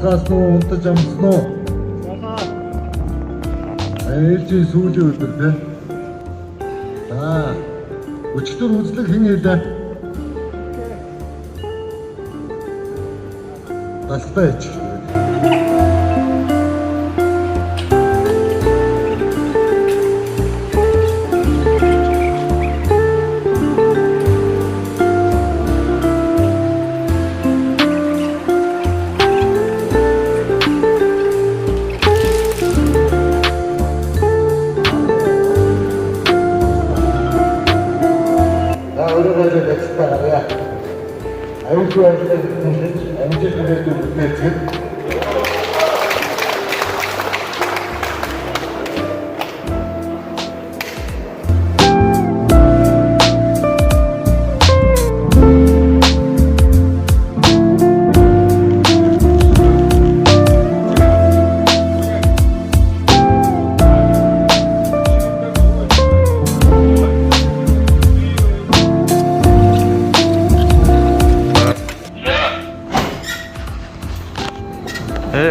Цааснуу унтаж амснуу. Ээлжийн сүүлийн өдөр те. Өчтөр үзлэг хэн хэлээ? Балтай ич.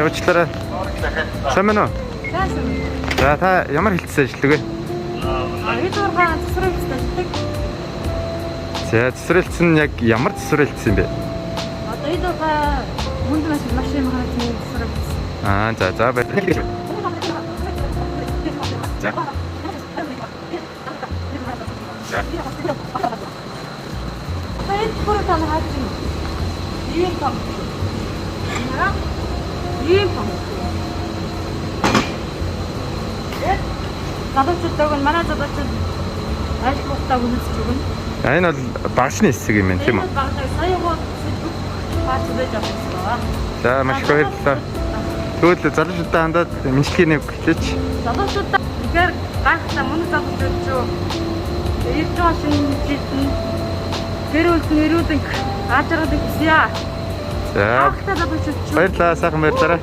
Уучлаарай. Сайн байна уу? За та ямар хилцсэн ажилладаг вэ? Бид ургаан цэцэрлэгт ажилладаг. За цэцэрлэгт нь яг ямар цэцэрлэгт юм бэ? Одоо бид ургаан хүнд машин махны цэцэрлэгт. За баярлалаа. Баяр хүртэл хаачих. Ийм том. Ийм том. Залуучууд нь манай залуучууд ажиллагаатаа үнэлж өгнө. Энэ бол багшны хэсэг юм байна тийм үү? Сая гоо баацдаж авчихсан. За маш их баярлалаа. Тэгвэл залуучуудаа хандаад мэдлэгийн нэг хэлээч. Залуучуудаа ихээр гайхалтай мөн залуучууд ч ирж байгаа шинэ жилд гэр бүл нэрүүдэн ажраад ирсэн. За баярлалаа, сайхан баярлалаа.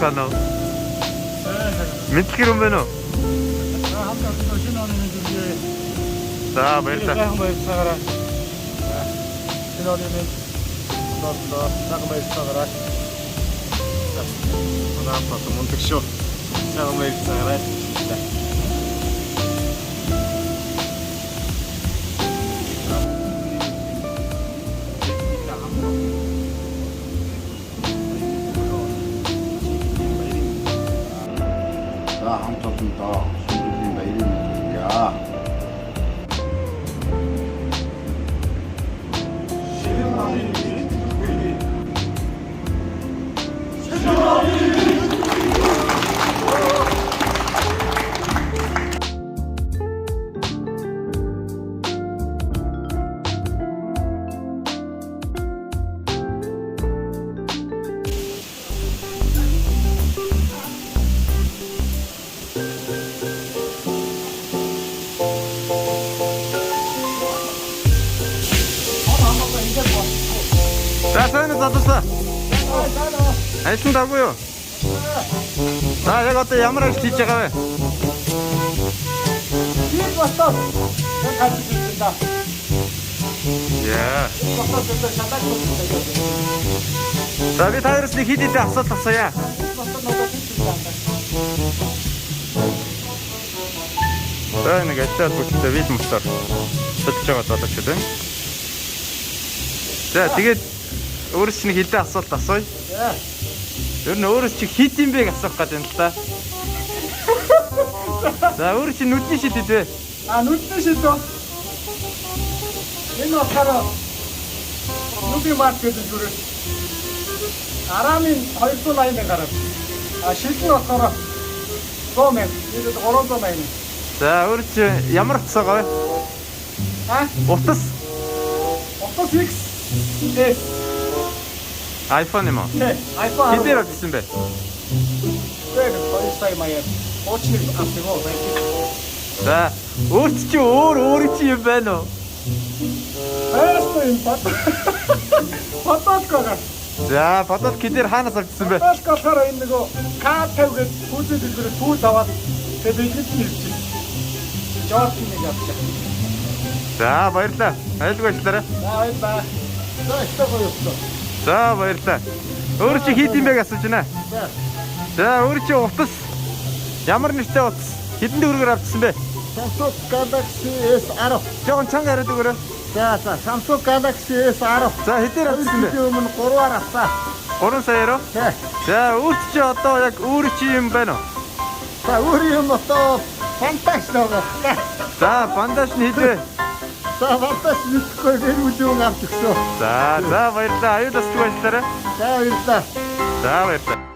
байна уу? Мэдлэг юм байна уу? Хамт шинэ оны мэндээ. За баярлалаа. Сайхан байцаагаараа. Шинэ оны мэнд сайхан байцаагаараа. Унаапаа мундаг шүү. Сайхан байцаагаараа. За хамт олондоо шинжлэлийн баярын мэндийг. За сайн задсан. Айсан даггүй юу? За яг одоо ямар ажил хийж байгаа вэ? Бид бостоо. Яг хатж ирсэн. Яа. Бостоо шатаг болсон. За би таараас нэг хэд хэдэн асуулт асууя. Бостоо ногоос ирсэн. За нэг ажлаар бүтэлтэй вид мотор судалж байгаа болооч үү? За тэгээд өөрөөс чинь хэдэн асуулт асууя. Ер нь өөрөөс чи хит юм бэ гэж асуух гэдэг юм л да. За өөрөө чи нүдний шид хэдвэ? Нүдний шид дөө. Энэ болохоор нүдний марк гэдэг зүгээр. Арамын 280 гараад. Шид нь болохоор 100 мянга. Нийлээд 380. За өөрөө чи ямар утас байгаа вэ? Утас Утас X S iPhone юм уу? iPhone. Хэдээр авчихсан бэ? Тэгээд хоёрсай маяг. Очныг авчихсан байх. За өөр чи өөр чи юм байна уу? Эстэй бат. Фотокога. За бодол хэдээр хаанаас авчихсан бэ? Фотокогоор энэ нөгөө K50 гэж түүзээ дэлгэрээ түүз аваад тэгээд биелэж ирчихсэн. Жорт нэг авчих. За баярлалаа. Айлгүй ажиллаарай. За баярлалаа. За ихтэй гоёлоо. За баярлалаа. Өөр чи хит юм бэ гэж асууж байна. За өөр чи утас ямар нэртэй утас? Хэдэн төгрөгөөр авчихсан бэ? Samsung Galaxy S10. Жоон чанга яриад өгөөрэй. За Samsung Galaxy S10. За хэдээр авчихсан бэ? Өмнө 3-аар авсан. 3 саяар уу? Тий. За өөр чи одоо яг өөр чи юм байна уу? За өөр юм одоо фанташ байгаа. За бандаж нь хэдвэ? За фанташ мэдхгүй гэр бүлийн авч өгсөн. За баярлалаа. Аюулаас ч ажиллаарай. За баярлалаа. За баярлалаа.